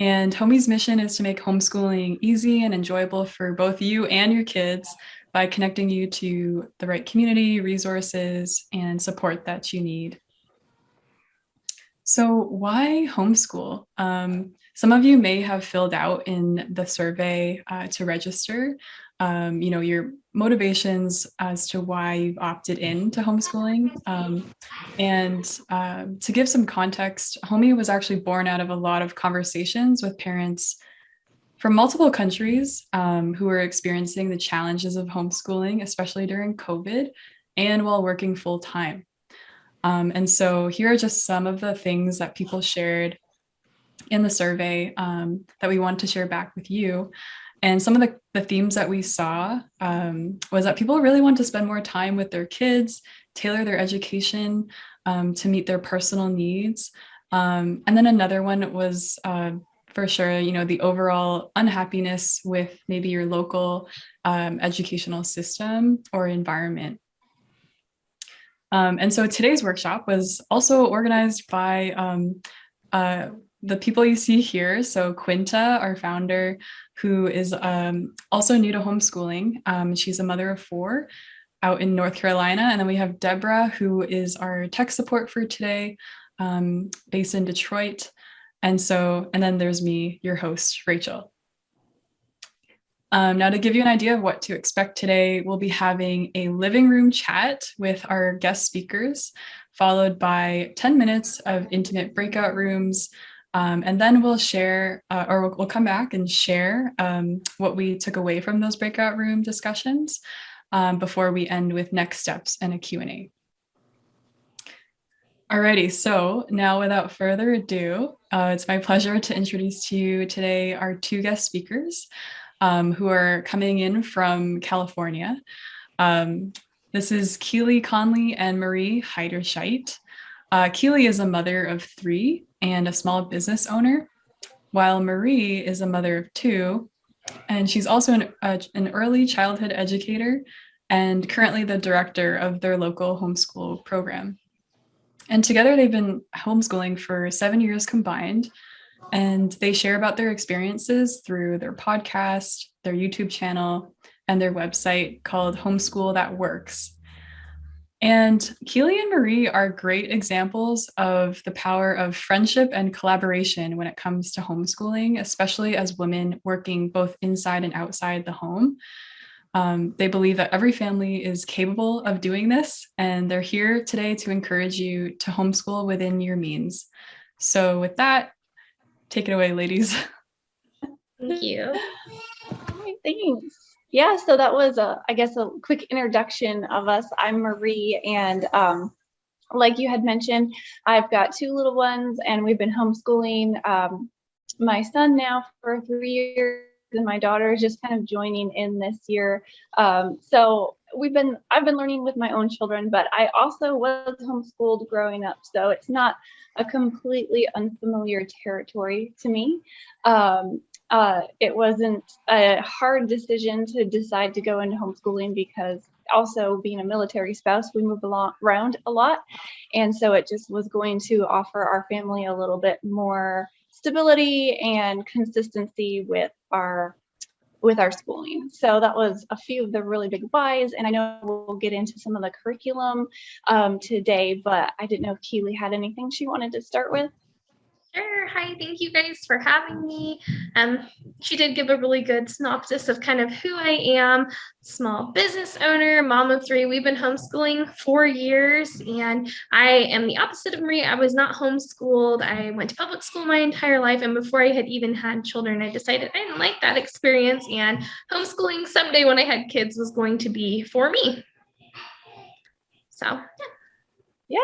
And Homie's mission is to make homeschooling easy and enjoyable for both you and your kids by connecting you to the right community, resources, and support that you need. So why homeschool? Some of you may have filled out in the survey to register, your motivations as to why you've opted in to homeschooling. To give some context, Homie was actually born out of a lot of conversations with parents from multiple countries who are experiencing the challenges of homeschooling, especially during COVID and while working full time. And so here are just some of the things that people shared in the survey that we want to share back with you. And some of the themes that we saw was that people really want to spend more time with their kids, tailor their education to meet their personal needs. And then another one was for sure, the overall unhappiness with maybe your local educational system or environment. And so today's workshop was also organized by the people you see here. So Quinta, our founder, who is also new to homeschooling. She's a mother of 4 out in North Carolina. And then we have Deborah, who is our tech support for today, based in Detroit. And then there's me, your host, Rachel. Now, to give you an idea of what to expect today, we'll be having a living room chat with our guest speakers, followed by 10 minutes of intimate breakout rooms. And then we'll share, we'll come back and share what we took away from those breakout room discussions before we end with next steps and a Q&A. Alrighty, so now without further ado, it's my pleasure to introduce to you today our 2 guest speakers. Who are coming in from California. This is Keely Conley and Marie Heiderscheit. Keely is a mother of 3 and a small business owner, while Marie is a mother of 2, and she's also an early childhood educator and currently the director of their local homeschool program. And together they've been homeschooling for 7 years combined. And they share about their experiences through their podcast, their YouTube channel, and their website called Homeschool That Works. And Keely and Marie are great examples of the power of friendship and collaboration when it comes to homeschooling, especially as women working both inside and outside the home. They believe that every family is capable of doing this, and they're here today to encourage you to homeschool within your means. So with that, take it away, ladies. Thank you. All right, thanks. Yeah, so that was a quick introduction of us. I'm Marie, and like you had mentioned, I've got 2 little ones, and we've been homeschooling my son now for 3 years, and my daughter is just kind of joining in this year. So I've been learning with my own children, but I also was homeschooled growing up, so it's not a completely unfamiliar territory to me. It wasn't a hard decision to decide to go into homeschooling because also being a military spouse, we move around a lot. And so it just was going to offer our family a little bit more stability and consistency with our schooling. So that was a few of the really big whys, and I know we'll get into some of the curriculum today, but I didn't know if Keely had anything she wanted to start with. Sure. Hi, thank you guys for having me. She did give a really good synopsis of kind of who I am. Small business owner, mom of 3. We've been homeschooling 4 years, and I am the opposite of Marie. I was not homeschooled. I went to public school my entire life, and before I had even had children, I decided I didn't like that experience, and homeschooling someday when I had kids was going to be for me. So, yeah.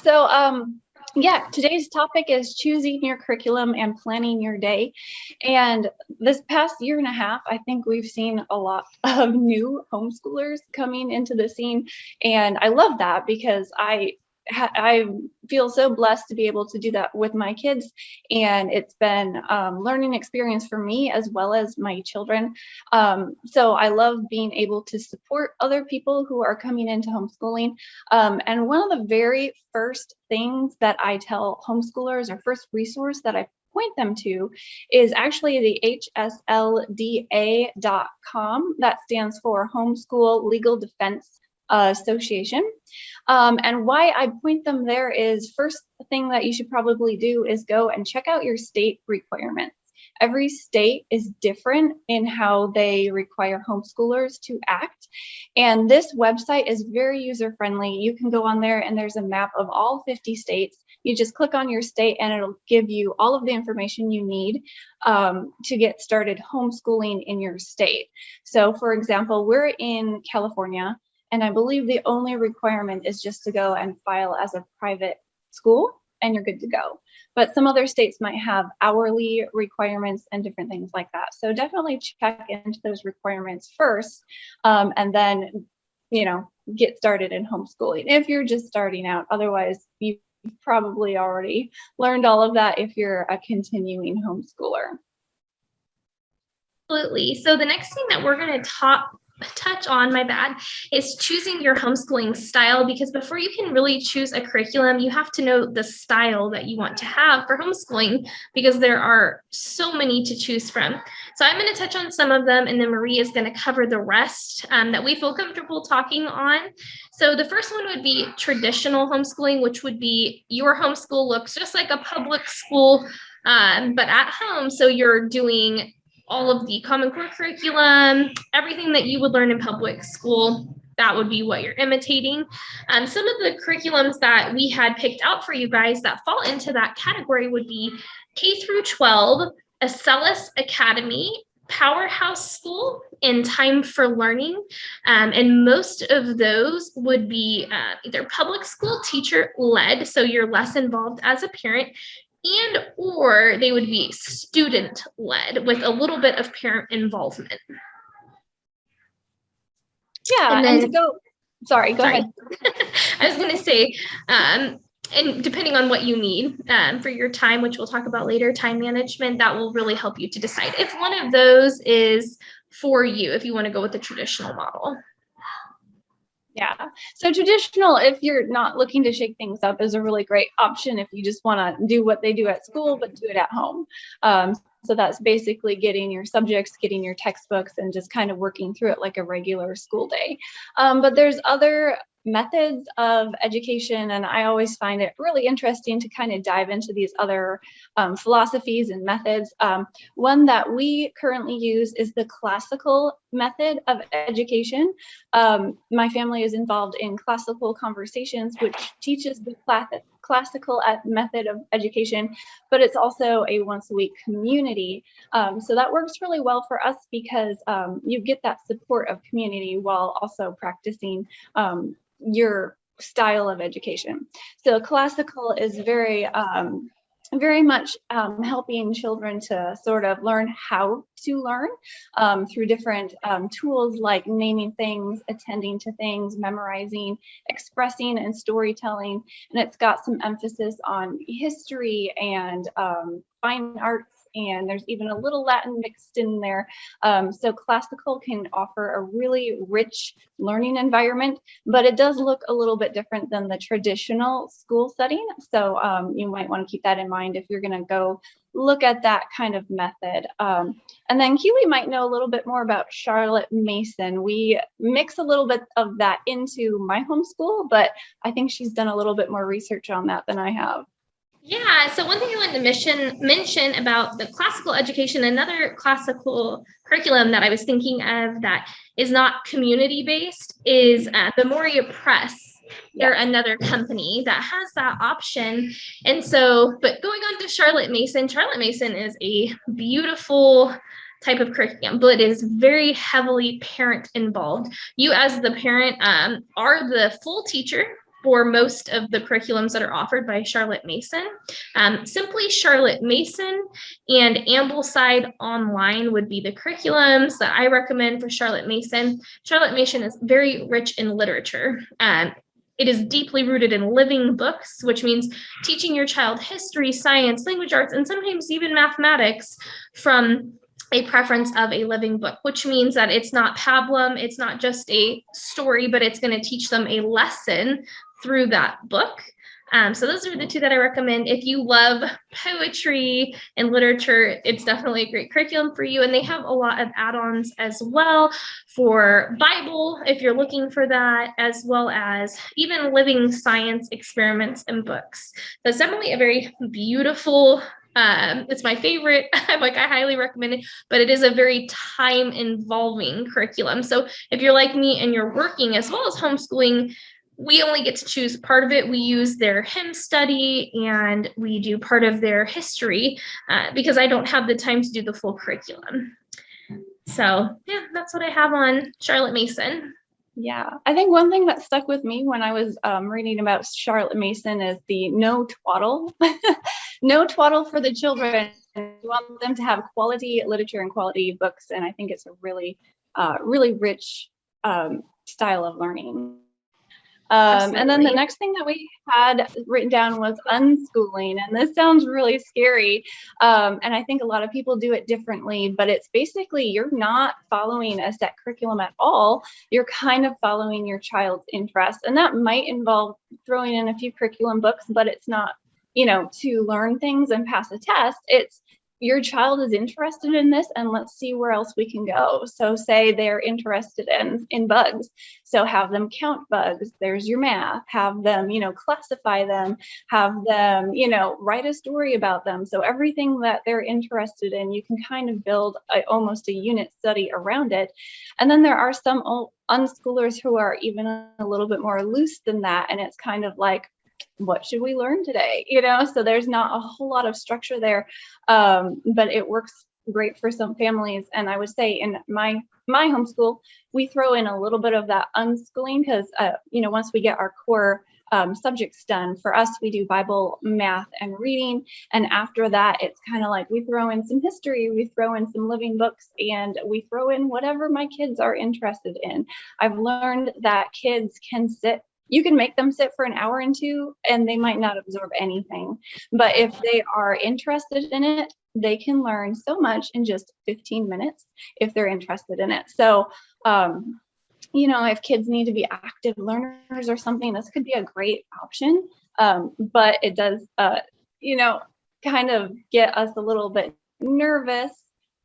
So, today's topic is choosing your curriculum and planning your day. And this past year and a half, I think we've seen a lot of new homeschoolers coming into the scene. And I love that because I I feel so blessed to be able to do that with my kids, and it's been learning experience for me as well as my children. So I love being able to support other people who are coming into homeschooling. And one of the very first things that I tell homeschoolers, or first resource that I point them to, is actually the hslda.com. That stands for Homeschool Legal Defense Association. And why I point them there is, first thing that you should probably do is go and check out your state requirements. Every state is different in how they require homeschoolers to act. And this website is very user-friendly. You can go on there and there's a map of all 50 states. You just click on your state and it'll give you all of the information you need to get started homeschooling in your state. So for example, we're in California, and I believe the only requirement is just to go and file as a private school and you're good to go. But some other states might have hourly requirements and different things like that. So definitely check into those requirements first, and then, get started in homeschooling if you're just starting out. Otherwise, you've probably already learned all of that if you're a continuing homeschooler. Absolutely. So the next thing that we're going to touch on, is choosing your homeschooling style, because before you can really choose a curriculum, you have to know the style that you want to have for homeschooling, because there are so many to choose from. So I'm going to touch on some of them, and then Marie is going to cover the rest that we feel comfortable talking on. So the first one would be traditional homeschooling, which would be your homeschool looks just like a public school, but at home. So you're doing all of the Common Core curriculum, everything that you would learn in public school, that would be what you're imitating. Some of the curriculums that we had picked out for you guys that fall into that category would be K through 12, Acellus Academy, Powerhouse School, and Time for Learning. And most of those would be either public school teacher led, so you're less involved as a parent, and or they would be student led with a little bit of parent involvement. Yeah, and to go, sorry, go ahead. I was going to say, and depending on what you need for your time, which we'll talk about later, time management, that will really help you to decide if one of those is for you, if you want to go with the traditional model. Yeah, so traditional, if you're not looking to shake things up, is a really great option if you just want to do what they do at school, but do it at home. So that's basically getting your subjects, getting your textbooks, and just kind of working through it like a regular school day. But there's other methods of education, and I always find it really interesting to kind of dive into these other philosophies and methods. One that we currently use is the classical method of education. My family is involved in Classical Conversations, which teaches the classical method of education, but it's also a once a week community. So that works really well for us because you get that support of community while also practicing your style of education. So classical is very much helping children to sort of learn how to learn through different tools like naming things, attending to things, memorizing, expressing, and storytelling. And it's got some emphasis on history and fine arts, and there's even a little Latin mixed in there. So classical can offer a really rich learning environment, but it does look a little bit different than the traditional school setting. So you might want to keep that in mind if you're going to go look at that kind of method. And then Keely might know a little bit more about Charlotte Mason. We mix a little bit of that into my homeschool, but I think she's done a little bit more research on that than I have. Yeah, so one thing I wanted to mention about the classical education, another classical curriculum that I was thinking of that is not community-based is the Memoria Press. They're another company that has that option. And so, but going on to Charlotte Mason is a beautiful type of curriculum, but it is very heavily parent involved. You as the parent are the full teacher for most of the curriculums that are offered by Charlotte Mason. Simply Charlotte Mason and Ambleside Online would be the curriculums that I recommend for Charlotte Mason. Charlotte Mason is very rich in literature. it is deeply rooted in living books, which means teaching your child history, science, language arts, and sometimes even mathematics from a preference of a living book, which means that it's not pablum, it's not just a story, but it's going to teach them a lesson through that book. So those are the two that I recommend. If you love poetry and literature, it's definitely a great curriculum for you. And they have a lot of add-ons as well for Bible, if you're looking for that, as well as even living science experiments and books. So it's definitely a very beautiful, it's my favorite. I highly recommend it, but it is a very time involving curriculum. So if you're like me and you're working as well as homeschooling, we only get to choose part of it. We use their hymn study and we do part of their history because I don't have the time to do the full curriculum. So yeah, that's what I have on Charlotte Mason. Yeah, I think one thing that stuck with me when I was reading about Charlotte Mason is the no twaddle. No twaddle for the children. We want them to have quality literature and quality books. And I think it's a really, really rich style of learning. And then the next thing that we had written down was unschooling. And this sounds really scary. And I think a lot of people do it differently, but it's basically you're not following a set curriculum at all. You're kind of following your child's interests. And that might involve throwing in a few curriculum books, but it's not, to learn things and pass a test. It's your child is interested in this and let's see where else we can go. So say they're interested in bugs. So have them count bugs. There's your math. Have them, classify them. Have them, write a story about them. So everything that they're interested in, you can kind of build almost a unit study around it. And then there are some unschoolers who are even a little bit more loose than that. And it's kind of like, what should we learn today? So there's not a whole lot of structure there, but it works great for some families. And I would say in my homeschool, we throw in a little bit of that unschooling because, once we get our core subjects done, for us, we do Bible, math, and reading. And after that, it's kind of like we throw in some history, we throw in some living books, and we throw in whatever my kids are interested in. I've learned that kids can you can make them sit for an hour and two, and they might not absorb anything. But if they are interested in it, they can learn so much in just 15 minutes if they're interested in it. So, if kids need to be active learners or something, this could be a great option. But it does, kind of get us a little bit nervous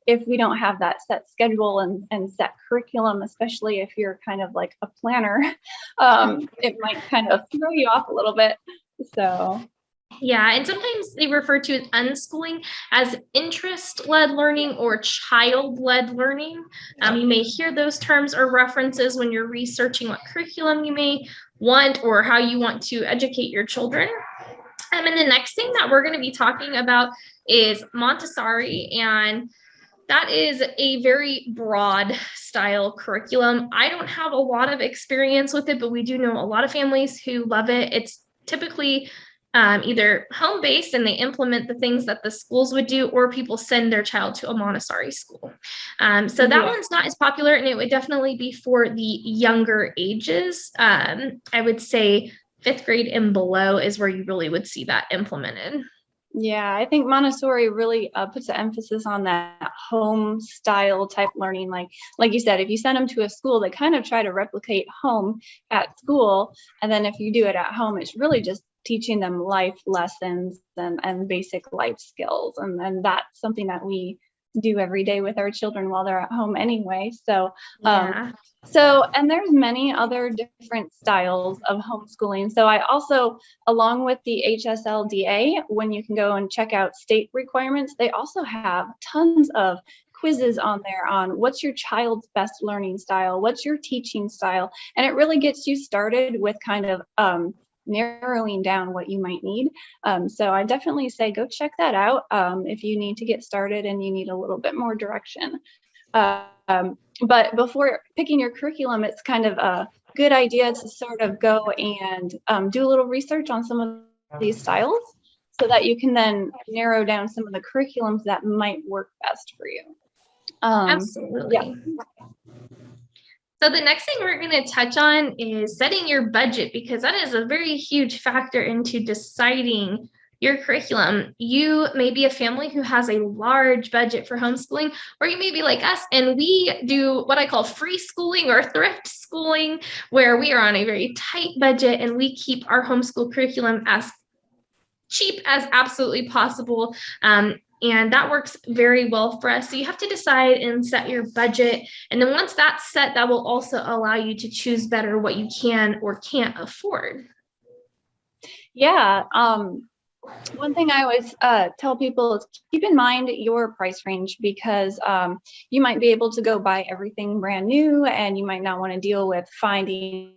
if we don't have that set schedule and set curriculum, especially if you're kind of like a planner, it might kind of throw you off a little bit. So. Yeah, and sometimes they refer to unschooling as interest-led learning or child-led learning. You may hear those terms or references when you're researching what curriculum you may want or how you want to educate your children. And the next thing that we're going to be talking about is Montessori, and that is a very broad style curriculum. I don't have a lot of experience with it, but we do know a lot of families who love it. It's typically either home-based and they implement the things that the schools would do, or people send their child to a Montessori school. So that one's not as popular, and it would definitely be for the younger ages. I would say 5th grade and below is where you really would see that implemented. Yeah, I think Montessori really puts an emphasis on that home style type learning. Like you said, if you send them to a school, they kind of try to replicate home at school. And then if you do it at home, it's really just teaching them life lessons and basic life skills. And that's something that we do every day with our children while they're at home anyway. So, and there's many other different styles of homeschooling. So I also, along with the HSLDA, when you can go and check out state requirements, they also have tons of quizzes on there on what's your child's best learning style, what's your teaching style, and it really gets you started with kind of narrowing down what you might need. So I definitely say go check that out if you need to get started and you need a little bit more direction. But before picking your curriculum, it's kind of a good idea to sort of go and do a little research on some of these styles so that you can then narrow down some of the curriculums that might work best for you. Absolutely. Yeah. So the next thing we're going to touch on is setting your budget, because that is a very huge factor into deciding your curriculum. You may be a family who has a large budget for homeschooling, or you may be like us and we do what I call free schooling or thrift schooling, where we are on a very tight budget and we keep our homeschool curriculum as cheap as absolutely possible. And that works very well for us. So you have to decide and set your budget. And then once that's set, that will also allow you to choose better what you can or can't afford. Yeah. One thing I always tell people is keep in mind your price range, because you might be able to go buy everything brand new and you might not want to deal with finding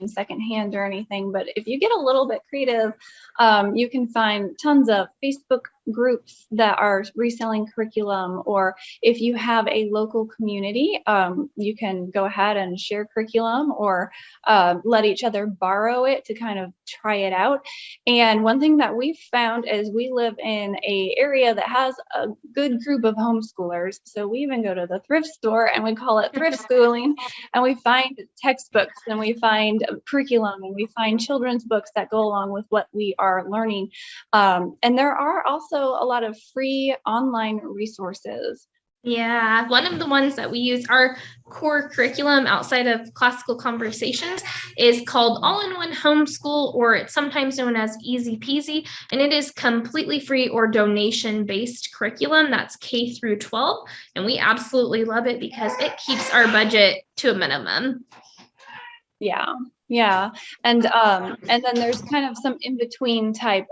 secondhand or anything. But if you get a little bit creative, you can find tons of Facebook groups that are reselling curriculum, or if you have a local community, you can go ahead and share curriculum, or let each other borrow it to kind of try it out. And one thing that we've found is we live in an area that has a good group of homeschoolers, so we even go to the thrift store and we call it thrift schooling, and we find textbooks and we find curriculum and we find children's books that go along with what we are learning. And there are also a lot of free online resources. Yeah, one of the ones that we use, our core curriculum outside of classical conversations, is called All-in-One Homeschool, or it's sometimes known as Easy Peasy, and it is completely free or donation-based curriculum that's K through 12, and we absolutely love it because it keeps our budget to a minimum. Yeah, and then there's kind of some in-between type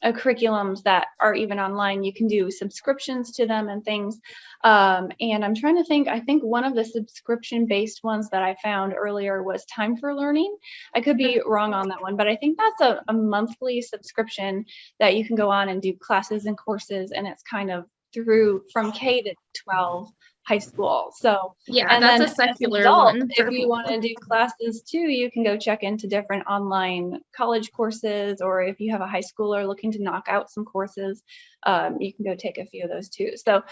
curriculums that are even online. You can do subscriptions to them and things. And I'm trying to think, I think one of the subscription-based ones that I found earlier was Time for Learning. I could be wrong on that one, but I think that's a monthly subscription that you can go on and do classes and courses, and it's kind of through from K to 12 high school. So yeah, and that's then a secular adult, one. if you want to do classes too, you can go check into different online college courses, or if you have a high schooler looking to knock out some courses, you can go take a few of those too. So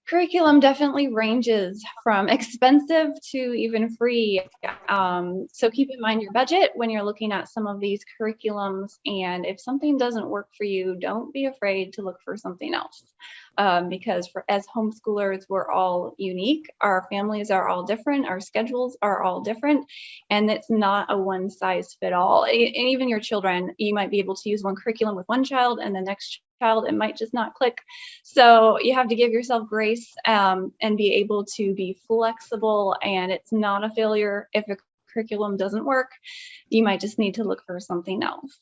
curriculum definitely ranges from expensive to even free. So keep in mind your budget when you're looking at some of these curriculums. And if something doesn't work for you, don't be afraid to look for something else. Because as homeschoolers, we're all unique. Our families are all different. Our schedules are all different. And it's not a one size fit all. And even your children, you might be able to use one curriculum with one child, and the next child, it might just not click. So you have to give yourself grace and be able to be flexible. And it's not a failure if a curriculum doesn't work. You might just need to look for something else.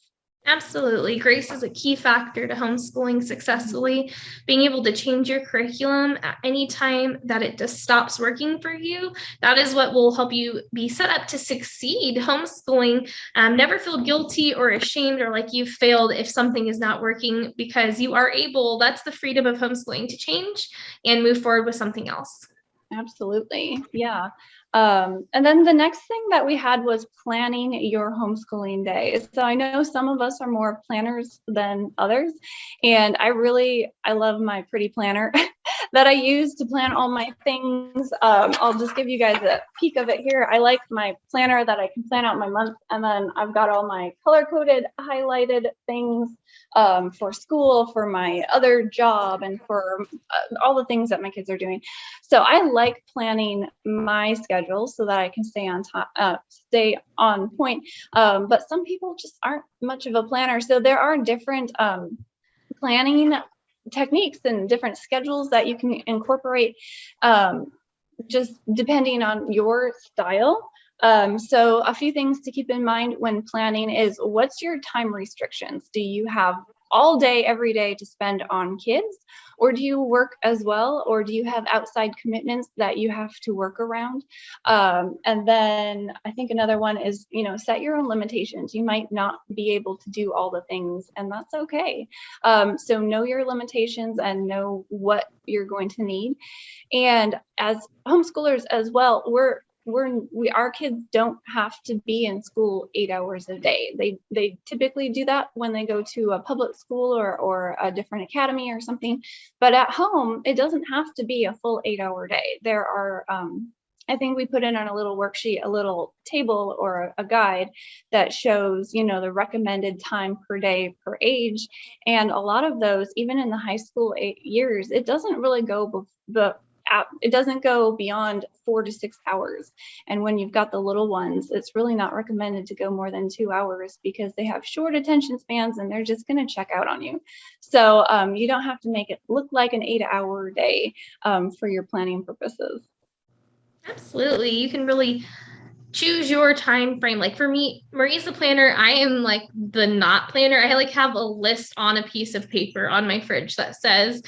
Absolutely. Grace is a key factor to homeschooling successfully. Being able to change your curriculum at any time that it just stops working for you, that is what will help you be set up to succeed homeschooling. Never feel guilty or ashamed or like you've failed if something is not working, because you are able, that's the freedom of homeschooling, to change and move forward with something else. Absolutely. Yeah. And then the next thing that we had was planning your homeschooling day. So I know some of us are more planners than others, and I love my pretty planner that I use to plan all my things. I'll just give you guys a peek of it here. I like my planner that I can plan out my month, and then I've got all my color-coded, highlighted things for school, for my other job, and for all the things that my kids are doing. So I like planning my schedule so that I can stay on top, stay on point. But some people just aren't much of a planner. So there are different planning techniques and different schedules that you can incorporate, just depending on your style. So a few things to keep in mind when planning is, what's your time restrictions? Do you have all day, every day to spend on kids, or do you work as well, or do you have outside commitments that you have to work around? And then I think another one is, set your own limitations. You might not be able to do all the things, and that's okay. So know your limitations and know what you're going to need. And as homeschoolers as well, our kids don't have to be in school 8 hours a day. They typically do that when they go to a public school or a different academy or something. But at home, it doesn't have to be a full 8-hour day. There are I think we put in on a little worksheet, a little table or a guide that shows, the recommended time per day per age. And a lot of those, even in the high school years, it doesn't really go, it doesn't go beyond 4 to 6 hours. And when you've got the little ones, it's really not recommended to go more than 2 hours because they have short attention spans and they're just going to check out on you. So you don't have to make it look like an 8-hour day for your planning purposes. Absolutely. You can really choose your time frame. Like for me, Marie's the planner. I am like the not planner. I like have a list on a piece of paper on my fridge that says,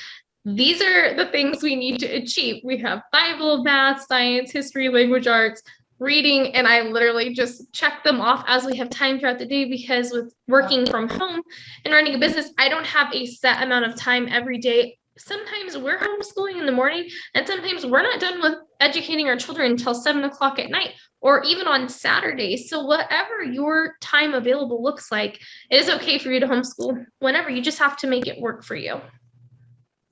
these are the things we need to achieve. We have Bible, math, science, history, language arts, reading, and I literally just check them off as we have time throughout the day, because with working from home and running a business, I don't have a set amount of time every day. Sometimes we're homeschooling in the morning, and sometimes we're not done with educating our children until 7 o'clock at night, or even on Saturdays. So whatever your time available looks like, it is okay for you to homeschool whenever. You just have to make it work for you.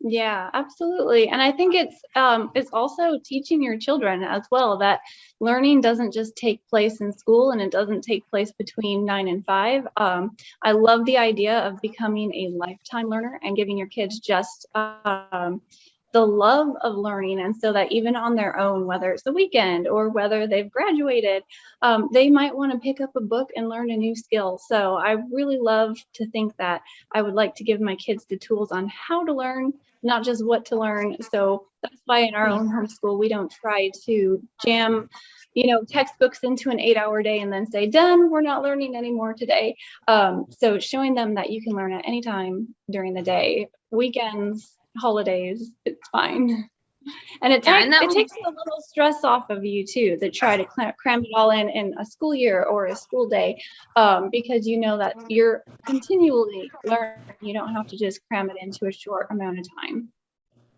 Yeah, absolutely. And I think it's also teaching your children as well that learning doesn't just take place in school, and it doesn't take place between 9 and 5. I love the idea of becoming a lifetime learner and giving your kids just the love of learning. And so that even on their own, whether it's the weekend or whether they've graduated, they might want to pick up a book and learn a new skill. So I really love to think that I would like to give my kids the tools on how to learn, not just what to learn. So that's why in our own homeschool, we don't try to jam, textbooks into an 8-hour day and then say, done, we're not learning anymore today. So showing them that you can learn at any time during the day, weekends, holidays, it's fine. And it takes a little stress off of you too, to try to cram it all in a school year or a school day, because you know that you're continually learning. You don't have to just cram it into a short amount of time.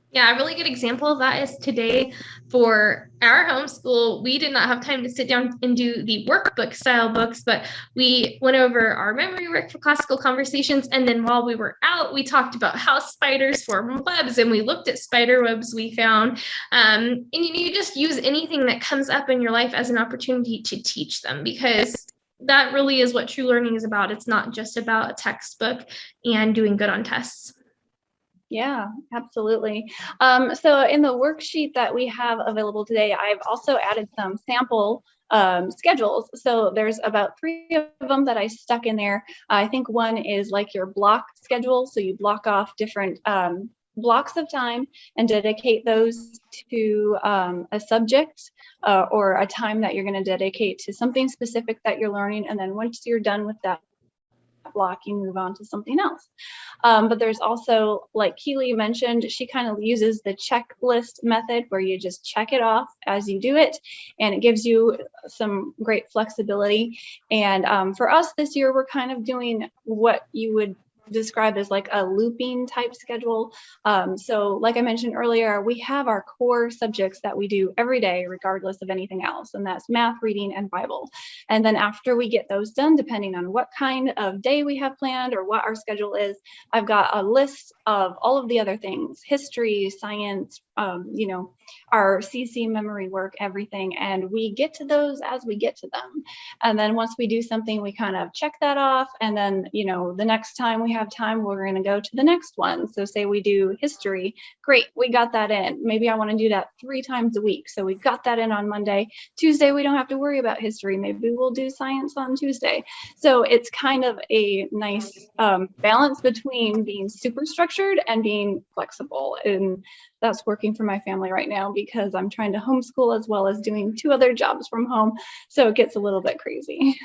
Yeah, a really good example of that is today for our homeschool. We did not have time to sit down and do the workbook style books, but we went over our memory work for classical conversations. And then while we were out, we talked about how spiders form webs, and we looked at spider webs we found. And you just use anything that comes up in your life as an opportunity to teach them, because that really is what true learning is about. It's not just about a textbook and doing good on tests. Yeah, absolutely. So in the worksheet that we have available today, I've also added some sample schedules. So there's about 3 of them that I stuck in there. I think one is like your block schedule. So you block off different blocks of time and dedicate those to a subject or a time that you're going to dedicate to something specific that you're learning. And then once you're done with that block, you move on to something else. But there's also, like Keely mentioned, she kind of uses the checklist method where you just check it off as you do it, and it gives you some great flexibility. And for us this year, we're kind of doing what you would describe as like a looping type schedule. So like I mentioned earlier, we have our core subjects that we do every day, regardless of anything else. And that's math, reading, and Bible. And then after we get those done, depending on what kind of day we have planned or what our schedule is, I've got a list of all of the other things, history, science, our CC memory work, everything. And we get to those as we get to them. And then once we do something, we kind of check that off. And then, the next time we have time, we're going to go to the next one. So say we do history. Great, we got that in. Maybe I want to do that 3 times a week. So we got that in on Monday. Tuesday, we don't have to worry about history. Maybe we'll do science on Tuesday. So it's kind of a nice balance between being super structured and being flexible. And that's working for my family right now because I'm trying to homeschool as well as doing 2 other jobs from home. So it gets a little bit crazy.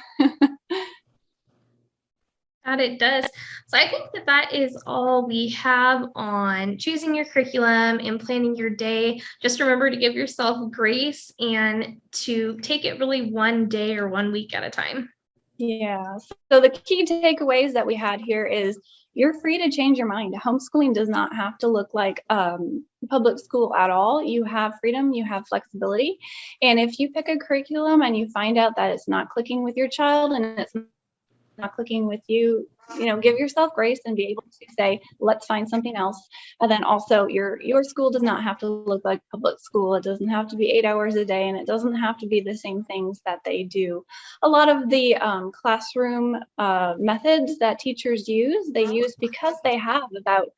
That it does. So I think that is all we have on choosing your curriculum and planning your day. Just remember to give yourself grace and to take it really one day or 1 week at a time. Yeah. So the key takeaways that we had here is you're free to change your mind. Homeschooling does not have to look like public school at all. You have freedom, you have flexibility. And if you pick a curriculum and you find out that it's not clicking with your child and it's not clicking with you, give yourself grace and be able to say, let's find something else. And then also your school does not have to look like public school. It doesn't have to be 8 hours a day, and it doesn't have to be the same things that they do. A lot of the classroom methods that teachers use, they use because they have about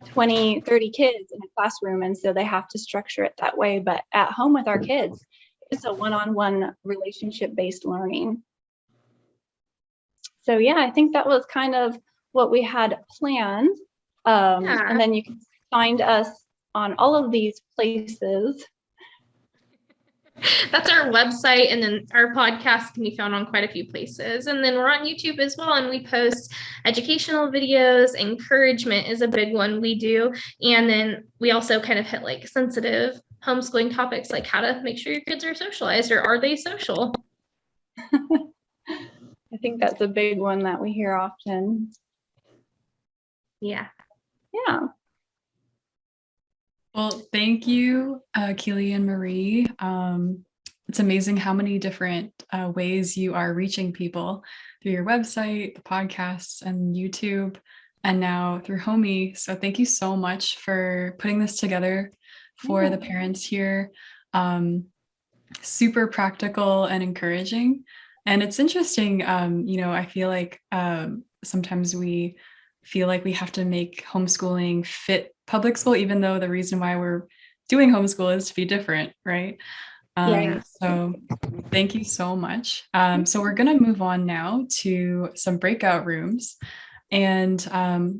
20, 30 kids in a classroom, and so they have to structure it that way. But at home with our kids, it's a one-on-one relationship-based learning. So yeah, I think that was kind of what we had planned. And then you can find us on all of these places. That's our website, and then our podcast can be found on quite a few places. And then we're on YouTube as well, and we post educational videos. Encouragement is a big one we do. And then we also kind of hit like sensitive homeschooling topics, like how to make sure your kids are socialized, or are they social? I think that's a big one that we hear often. Yeah. Yeah. Well, thank you, Keely and Marie. It's amazing how many different ways you are reaching people through your website, the podcasts, and YouTube, and now through Homie. So thank you so much for putting this together for the parents here. Super practical and encouraging. And it's interesting, I feel like sometimes we feel like we have to make homeschooling fit public school, even though the reason why we're doing homeschool is to be different, right? So thank you so much. So we're going to move on now to some breakout rooms. And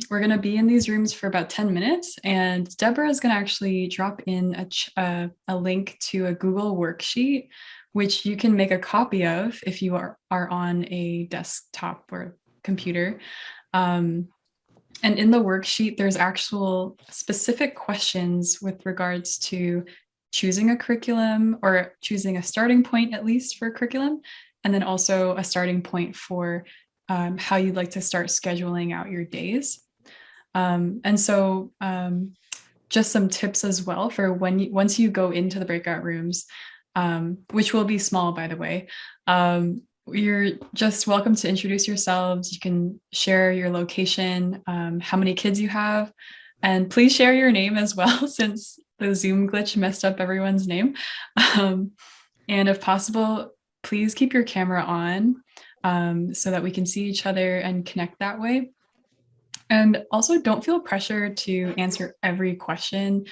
we're going to be in these rooms for about 10 minutes. And Deborah is going to actually drop in a link to a Google worksheet, which you can make a copy of if you are on a desktop or computer. And in the worksheet, there's actual specific questions with regards to choosing a curriculum, or choosing a starting point, at least for a curriculum, and then also a starting point for how you'd like to start scheduling out your days. And so just some tips as well for once you go into the breakout rooms, which will be small, by the way. You're just welcome to introduce yourselves. You can share your location, how many kids you have, and please share your name as well, since the Zoom glitch messed up everyone's name. And if possible, please keep your camera on so that we can see each other and connect that way. And also don't feel pressure to answer every question.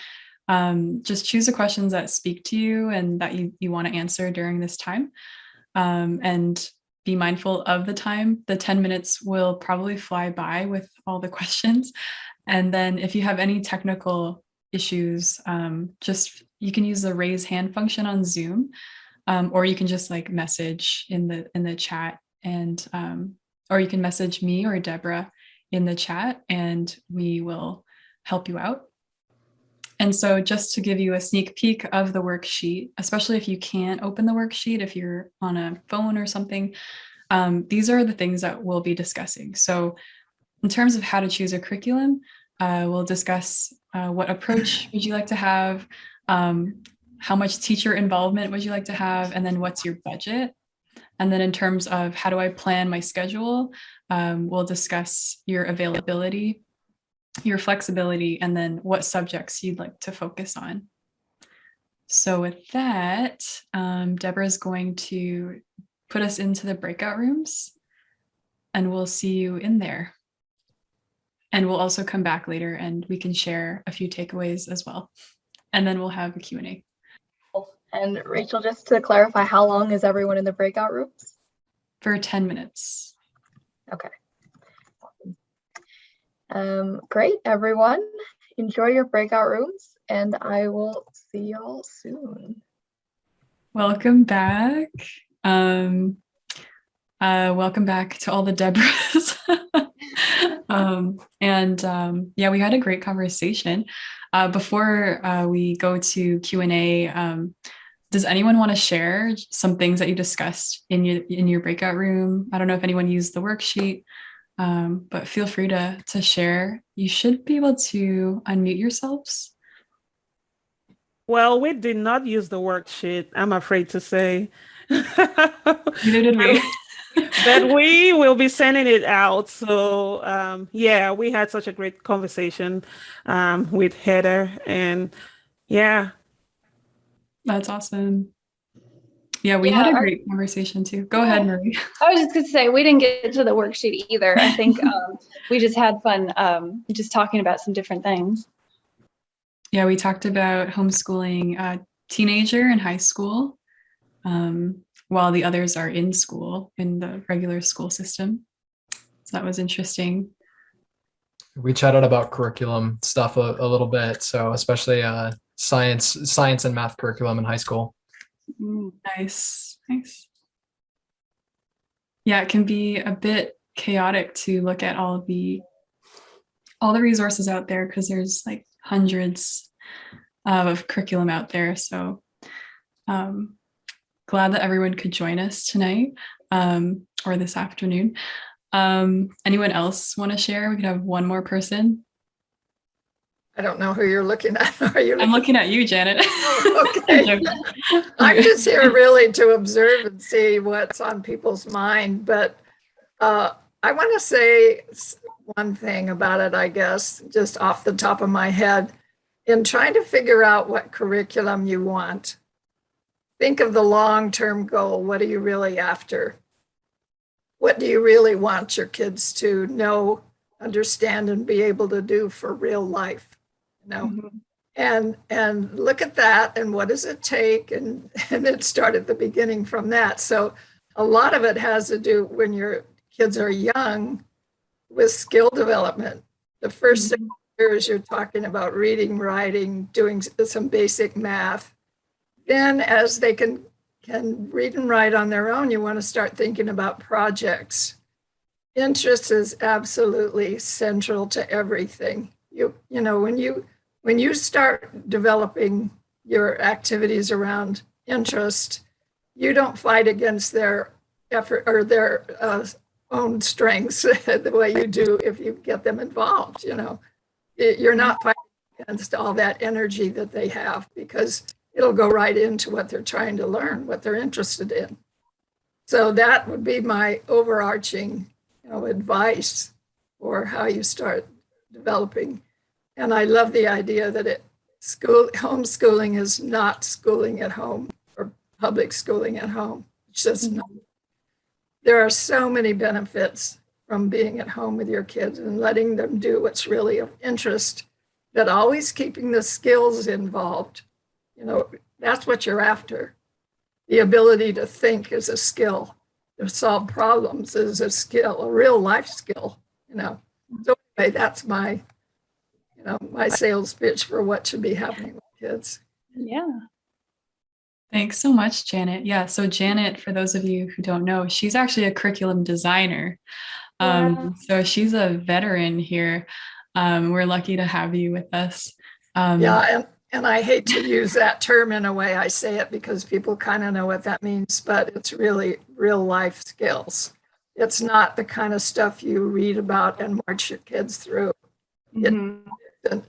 Just choose the questions that speak to you and that you want to answer during this time. And be mindful of the time. The 10 minutes will probably fly by with all the questions. And then if you have any technical issues, you can use the raise hand function on Zoom, or you can just like message in the chat, and or you can message me or Deborah in the chat, and we will help you out. And so just to give you a sneak peek of the worksheet, especially if you can't open the worksheet, if you're on a phone or something, these are the things that we'll be discussing. So in terms of how to choose a curriculum, we'll discuss what approach would you like to have, how much teacher involvement would you like to have, and then what's your budget. And then in terms of how do I plan my schedule, we'll discuss your availability, your flexibility, and then what subjects you'd like to focus on. So with that, Deborah is going to put us into the breakout rooms, and we'll see you in there. And we'll also come back later and we can share a few takeaways as well. And then we'll have a Q&A. And Rachel, just to clarify, how long is everyone in the breakout rooms? For 10 minutes. Okay. Great, everyone. Enjoy your breakout rooms, and I will see y'all soon. Welcome back. Welcome back to all the Deborahs. Yeah, we had a great conversation. Before we go to Q&A, does anyone want to share some things that you discussed in your breakout room? I don't know if anyone used the worksheet, but feel free to share. You should be able to unmute yourselves. Well, we did not use the worksheet, I'm afraid to say. Neither did we. But we will be sending it out. So yeah, we had such a great conversation with Heather, and yeah. That's awesome. Yeah, we had Yeah, a great conversation too. Go ahead, Marie. I was just gonna say we didn't get to the worksheet either. I think we just had fun just talking about some different things. Yeah, we talked about homeschooling a teenager in high school, while the others are in school in the regular school system. So that was interesting. We chatted about curriculum stuff a little bit. So especially science and math curriculum in high school. Nice. Yeah, it can be a bit chaotic to look at all the resources out there because there's like hundreds of curriculum out there. So glad that everyone could join us tonight or this afternoon. Anyone else want to share? We could have one more person. I don't know who you're looking at. I'm looking at you, Janet. Okay. I'm just here really to observe and see what's on people's mind. But I want to say one thing about it, I guess, just off the top of my head. In trying to figure out what curriculum you want, think of the long-term goal. What are you really after? What do you really want your kids to know, understand, and be able to do for real life? You know? Mm-hmm. And look at that, and what does it take? And it started at the beginning from that. So a lot of it has to do when your kids are young with skill development. The first 6 years you're talking about reading, writing, doing some basic math. Then as they can read and write on their own, you want to start thinking about projects. Interest is absolutely central to everything. You know, when you start developing your activities around interest, you don't fight against their effort or their own strengths the way you do if you get them involved. You know, you're not fighting against all that energy that they have because it'll go right into what they're trying to learn, what they're interested in. So that would be my overarching, advice for how you start developing. And I love the idea that homeschooling is not schooling at home or public schooling at home. It's just not. There are so many benefits from being at home with your kids and letting them do what's really of interest, but always keeping the skills involved. That's what you're after. The ability to think is a skill. To solve problems is a skill, a real life skill, So anyway, that's my, my sales pitch for what should be happening with kids. Yeah. Thanks so much, Janet. Yeah. So Janet, for those of you who don't know, she's actually a curriculum designer. So she's a veteran here. We're lucky to have you with us. And I hate to use that term in a way I say it because people kind of know what that means, but it's really real life skills. It's not the kind of stuff you read about and march your kids through. Mm-hmm.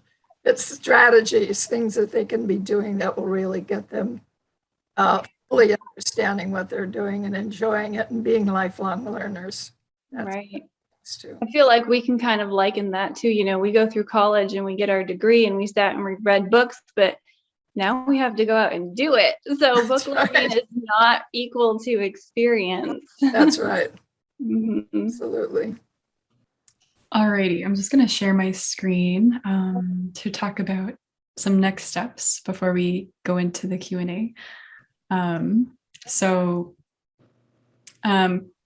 It's strategies, things that they can be doing that will really get them fully understanding what they're doing and enjoying it and being lifelong learners. That's right. I feel like we can kind of liken that too. We go through college and we get our degree and we sat and we read books, but now we have to go out and do it. So book learning is not equal to experience. That's right. Mm-hmm. Absolutely. Alrighty, I'm just going to share my screen to talk about some next steps before we go into the Q&A.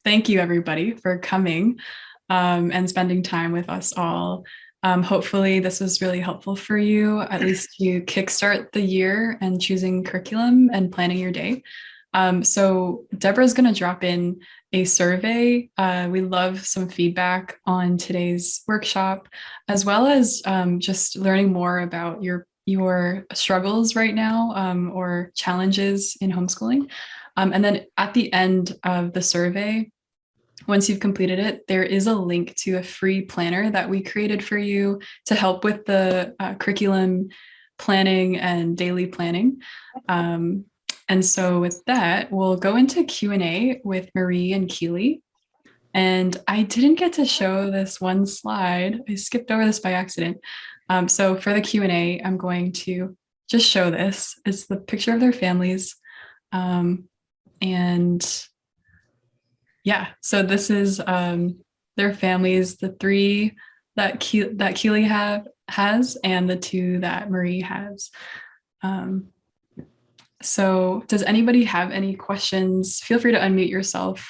Thank you everybody for coming and spending time with us all. Hopefully this was really helpful for you, at least to kickstart the year and choosing curriculum and planning your day. So Deborah's going to drop in a survey. We love some feedback on today's workshop, as well as just learning more about your struggles right now or challenges in homeschooling. And then at the end of the survey, once you've completed it, there is a link to a free planner that we created for you to help with the curriculum planning and daily planning. And so with that, we'll go into Q&A with Marie and Keely. And I didn't get to show this one slide. I skipped over this by accident. So for the Q&A, I'm going to just show this. It's the picture of their families. And yeah, so this is their families, the 3 that Keely has and the 2 that Marie has. So does anybody have any questions? Feel free to unmute yourself.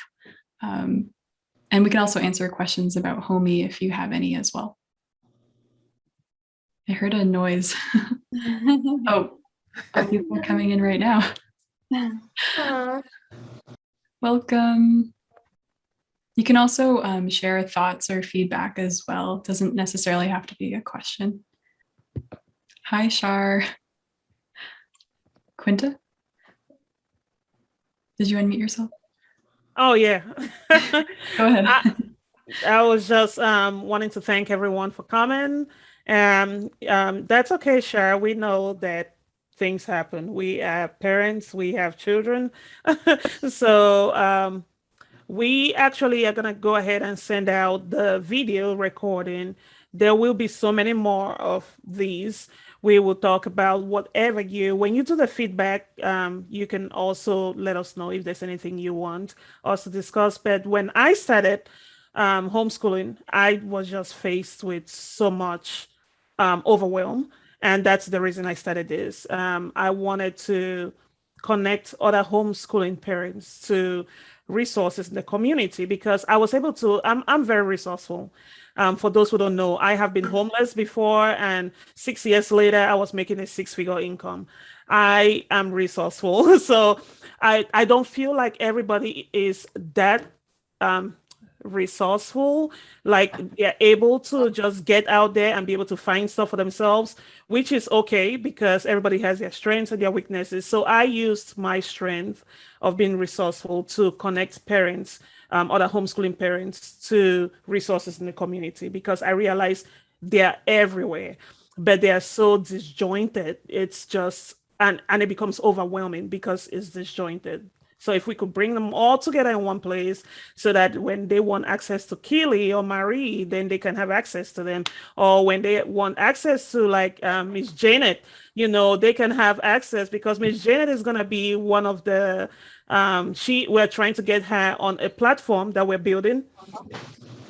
And we can also answer questions about Homey if you have any as well. I heard a noise. Oh, people are coming in right now. Welcome. You can also share thoughts or feedback as well. It doesn't necessarily have to be a question. Hi, Shar. Quinta? Did you unmute yourself? Oh, yeah. Go ahead. I was just wanting to thank everyone for coming. That's okay, Shar. We know that things happen. We have parents, we have children. So we actually are going to go ahead and send out the video recording. There will be so many more of these. We will talk about whatever when you do the feedback, you can also let us know if there's anything you want us to discuss. But when I started homeschooling, I was just faced with so much overwhelm. And that's the reason I started this. I wanted to connect other homeschooling parents to resources in the community because I was able to, I'm very resourceful. For those who don't know, I have been homeless before, and 6 years later, I was making a 6-figure income. I am resourceful. So I don't feel like everybody is that resourceful, like they're able to just get out there and be able to find stuff for themselves, which is okay because everybody has their strengths and their weaknesses. So I used my strength of being resourceful to connect parents, other homeschooling parents, to resources in the community because I realized they're everywhere, but they are so disjointed. It's just, and it becomes overwhelming because it's disjointed. So if we could bring them all together in one place so that when they want access to Keely or Marie, then they can have access to them. Or when they want access to like Miss Janet, they can have access because Miss Janet is going to be one of the, we're trying to get her on a platform that we're building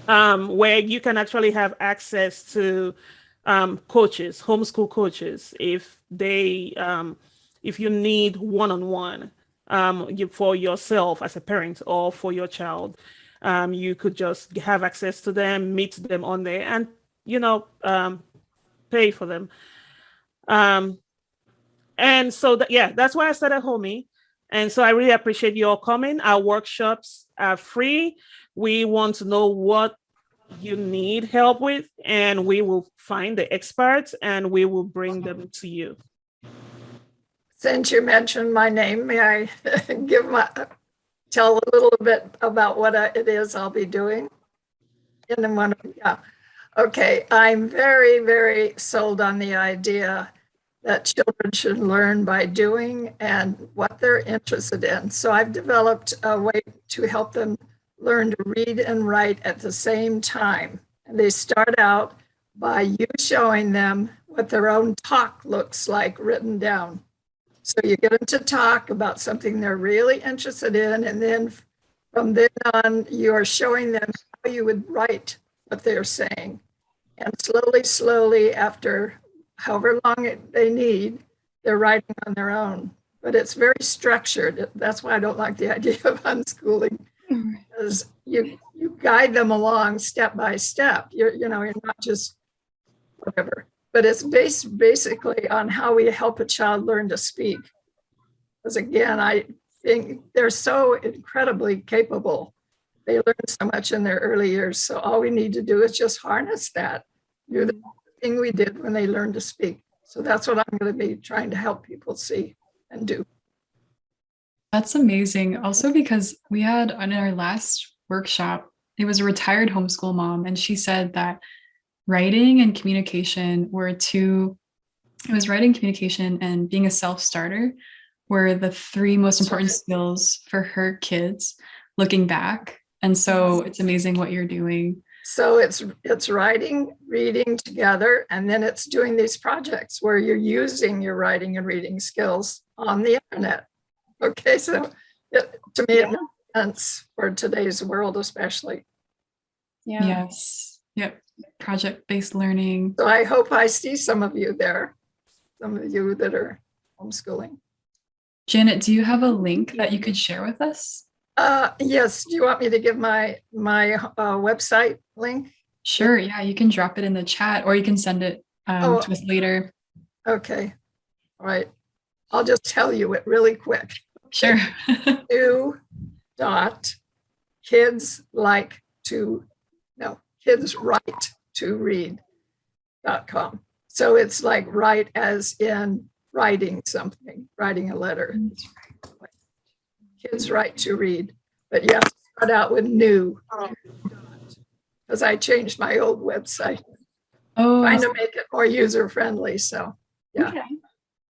where you can actually have access to coaches, homeschool coaches, if you need one-on-one. For yourself as a parent or for your child, you could just have access to them, meet them on there, and pay for them. And so that's why I started Homey. And so I really appreciate you all coming. Our workshops are free. We want to know what you need help with, and we will find the experts and we will bring them to you. Since you mentioned my name, may I tell a little bit about what it is I'll be doing? Okay, I'm very, very sold on the idea that children should learn by doing and what they're interested in. So I've developed a way to help them learn to read and write at the same time. And they start out by you showing them what their own talk looks like written down. So you get them to talk about something they're really interested in, and then from then on, you're showing them how you would write what they're saying. And slowly, after however long they need, they're writing on their own. But it's very structured. That's why I don't like the idea of unschooling, because you guide them along step by step. You're not just whatever. But it's based basically on how we help a child learn to speak. Because again, I think they're so incredibly capable. They learn so much in their early years. So all we need to do is just harness that. Do the thing we did when they learned to speak. So that's what I'm going to be trying to help people see and do. That's amazing. Also, because we had in our last workshop, it was a retired homeschool mom, and she said that writing and communication and being a self-starter were the 3 most important skills for her kids looking back. And so it's amazing what you're doing. So it's writing, reading together, and then it's doing these projects where you're using your writing and reading skills on the internet. Okay, so to me, it makes sense for today's world, especially. Yeah. Yes. Yep. Project-based learning. So I hope I see some of you there, some of you that are homeschooling. Janet, do you have a link that you could share with us? Yes. Do you want me to give my website link? Sure. Yeah, you can drop it in the chat or you can send it to us later. Okay. All right. I'll just tell you it really quick. Sure. Kids write to read.com. So it's like write as in writing something, writing a letter. Kids write to read, but you have to start out with new, because I changed my old website, trying to make it more user friendly. So yeah, Okay.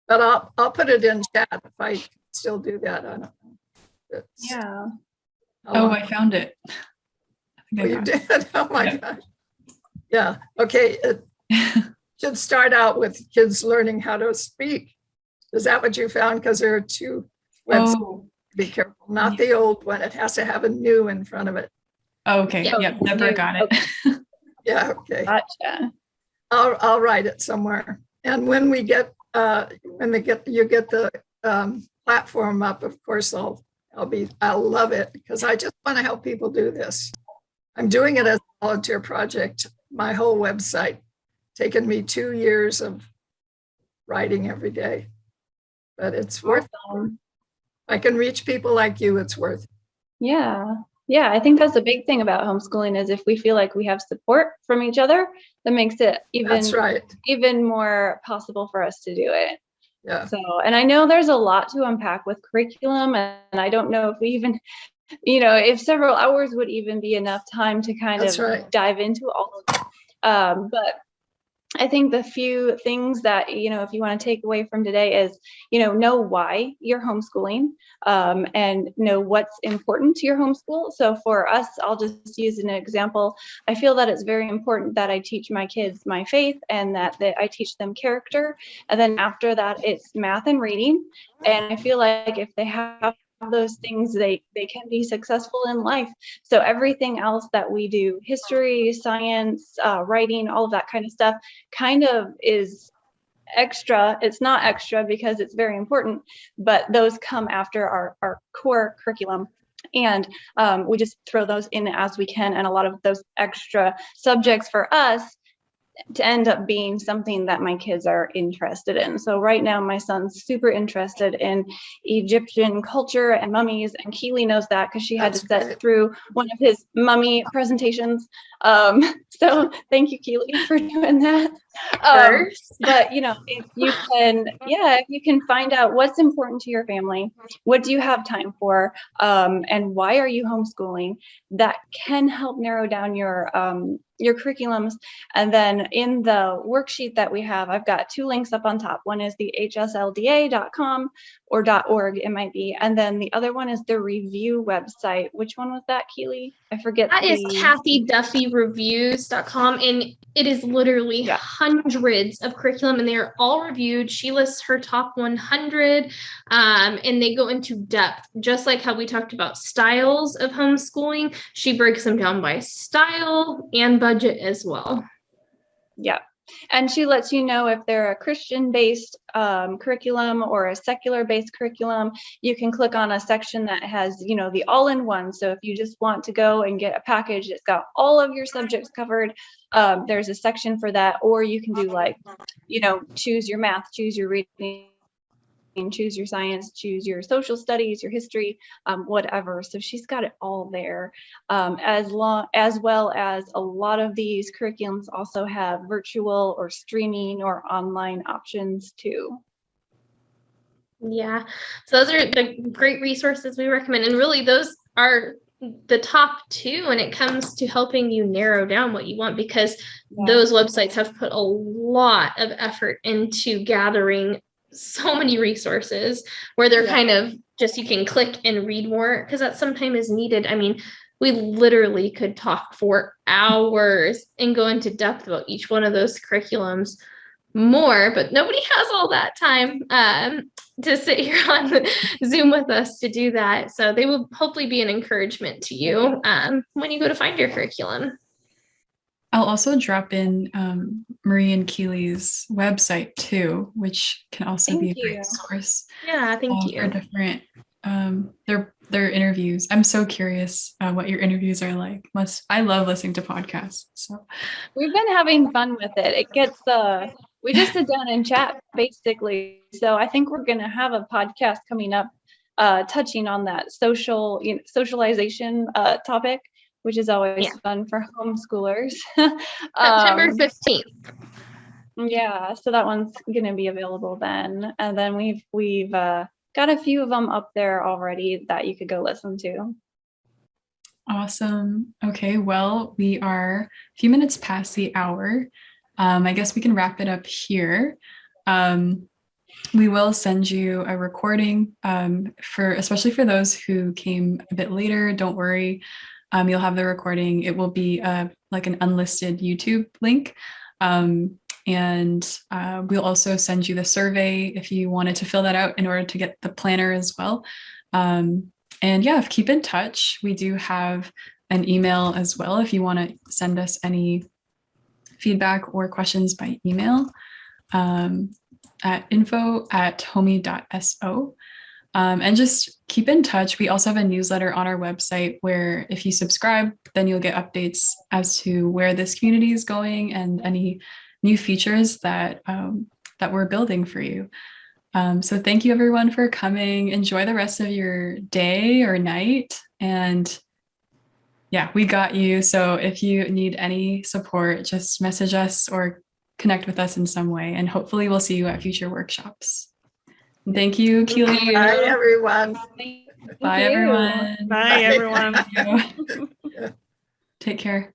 but I'll put it in chat if I still do that. I don't know. Yeah. I found it. Oh, you did? Oh my gosh. Yeah. Okay. It should start out with kids learning how to speak. Is that what you found? Because there are two websites. Oh, Be careful. Not the old one. It has to have a new in front of it. okay. Yeah. Yep. Deborah got it. Yeah. Okay. Gotcha. I'll write it somewhere. And when we get you get the platform up, of course I'll love it, because I just want to help people do this. I'm doing it as a volunteer project. My whole website, taken me 2 years of writing every day, but it's worth it. I can reach people like you, it's worth it. Yeah. Yeah. I think that's the big thing about homeschooling is if we feel like we have support from each other, that makes it That's right. even more possible for us to do it. Yeah. So, and I know there's a lot to unpack with curriculum, and I don't know if we even, if several hours would even be enough time to kind That's of right. dive into all of it. But I think the few things that, if you want to take away from today is, know why you're homeschooling, and know what's important to your homeschool. So for us, I'll just use an example. I feel that it's very important that I teach my kids my faith and that I teach them character. And then after that, it's math and reading. And I feel like if they have those things, they can be successful in life. So everything else that we do, history, science, writing, all of that kind of stuff, kind of is extra. It's not extra because it's very important, but those come after our core curriculum. And we just throw those in as we can. And a lot of those extra subjects for us to end up being something that my kids are interested in. So right now, my son's super interested in Egyptian culture and mummies, and Keely knows that because she had to sit through one of his mummy presentations. So thank you, Keely, for doing that. But if you can find out what's important to your family, what do you have time for, and why are you homeschooling, that can help narrow down your curriculums. And then in the worksheet that we have, I've got 2 links up on top. One is the hslda.com or .org, it might be. And then the other one is the review website. Which one was that, Keely? I forget. That is KathyDuffyReviews.com, and it is literally hundreds of curriculum, and they are all reviewed. She lists her top 100, and they go into depth, just like how we talked about styles of homeschooling. She breaks them down by style and budget as well. Yeah. And she lets you know if they're a Christian-based curriculum or a secular-based curriculum. You can click on a section that has, the all-in-one. So if you just want to go and get a package that's got all of your subjects covered, there's a section for that. Or you can do choose your math, choose your reading, choose your science, choose your social studies, your history, whatever. So she's got it all there, as well as a lot of these curriculums also have virtual or streaming or online options too. Yeah, so those are the great resources we recommend, and really those are the top 2 when it comes to helping you narrow down what you want, because those websites have put a lot of effort into gathering so many resources where they're kind of just, you can click and read more, because that sometimes is needed. I mean, we literally could talk for hours and go into depth about each one of those curriculums more, but nobody has all that time to sit here on Zoom with us to do that. So they will hopefully be an encouragement to you when you go to find your curriculum. I'll also drop in Marie Keely's website too, which can also be a great source. Yeah, thank you. For different their interviews. I'm so curious what your interviews are like. I love listening to podcasts. So we've been having fun with it. It gets we just sit down and chat basically. So I think we're gonna have a podcast coming up touching on that socialization topic, which is always fun for homeschoolers. September 15th. Yeah, so that one's gonna be available then. And then we've got a few of them up there already that you could go listen to. Awesome. Okay, well, we are a few minutes past the hour. I guess we can wrap it up here. We will send you a recording especially for those who came a bit later. Don't worry. You'll have the recording. It will be like an unlisted YouTube link. And we'll also send you the survey if you wanted to fill that out in order to get the planner as well. And yeah, keep in touch. We do have an email as well if you want to send us any feedback or questions by email at info@homie.so. And just keep in touch. We also have a newsletter on our website where if you subscribe, then you'll get updates as to where this community is going and any new features that we're building for you. So thank you everyone for coming. Enjoy the rest of your day or night. And yeah, we got you. So if you need any support, just message us or connect with us in some way. And hopefully we'll see you at future workshops. Thank you, Keely. Bye, everyone. Bye, everyone. Bye, everyone. Take care.